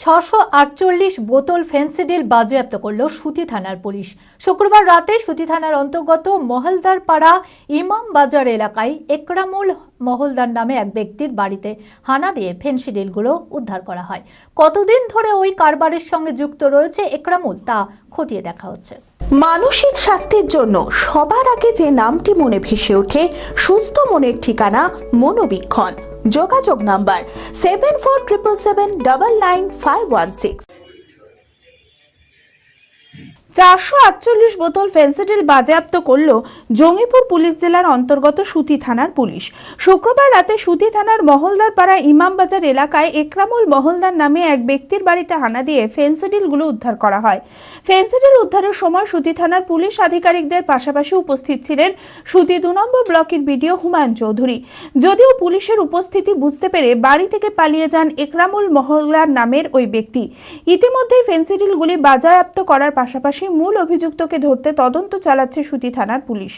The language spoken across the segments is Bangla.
648 বোতল ফেন্সিডিল বাজেয়াপ্ত করল সুতি থানার পুলিশ। শুক্রবার রাতে সুতি থানার অন্তর্গত মহলদার পাড়া ইমাম বাজার এলাকায় একরামুল মহলদার নামে এক ব্যক্তির বাড়িতে হানা দিয়ে ফেন্সিডিলগুলো উদ্ধার করা হয়। কতদিন ধরে ওই কারবারের সঙ্গে যুক্ত রয়েছে একরামুল তা খতিয়ে দেখা হচ্ছে। মানসিক স্বাস্থ্যের জন্য সবার আগে যে নামটি মনে ভেসে ওঠে, সুস্থ মনের ঠিকানা মনোবীক্ষণ। যোগাযোগ নাম্বার 7477799516। 448 বোতল ফেন্সিডিল বাজেয়াপ্ত করল জঙ্গিপুর পুলিশ জেলার অন্তর্গত সুতি থানার পুলিশ। শুক্রবার রাতে সুতি থানার মহলদার পাড়া ইমামবাজার এলাকায় একরামুল মহলদার নামে এক ব্যক্তির বাড়িতে হানা দিয়ে ফেন্সিডিলগুলো উদ্ধার করা হয়। ফেন্সিডিল উদ্ধারের সময় সুতি থানার পুলিশ আধিকারিকদের পাশাপাশি উপস্থিত ছিলেন সুতি 2 নম্বর ব্লকের বিডিও হুমায়ুন চৌধুরী। যদিও পুলিশের উপস্থিতি বুঝতে পেরে বাড়ি থেকে পালিয়ে যান একরামুল মহলদার নামের ওই ব্যক্তি। ইতিমধ্যেই ফেন্সিডিলগুলি বাজেয়াপ্ত করার পাশাপাশি মূল অভিযুক্তকে ধরতে তদন্ত চালাচ্ছে সুতি থানার পুলিশ।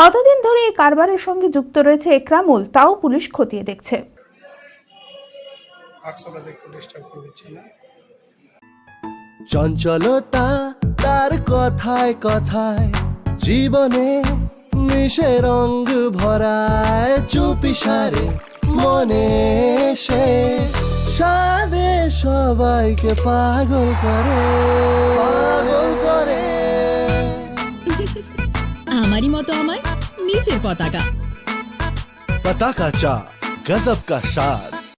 কতদিন ধরে এই কারবারের সঙ্গে যুক্ত রয়েছে একরামুল তাও পুলিশ খতিয়ে দেখছে। চঞ্চলতা তার কথায় কথায় জীবনে মিশে রঙ ভরায়, চুপি সারে মনে সে সাদে সবাইকে পাগল করে। আমারই মতো আমার নিচের পতাকা পতাকা চা গজব কা স্বাদ।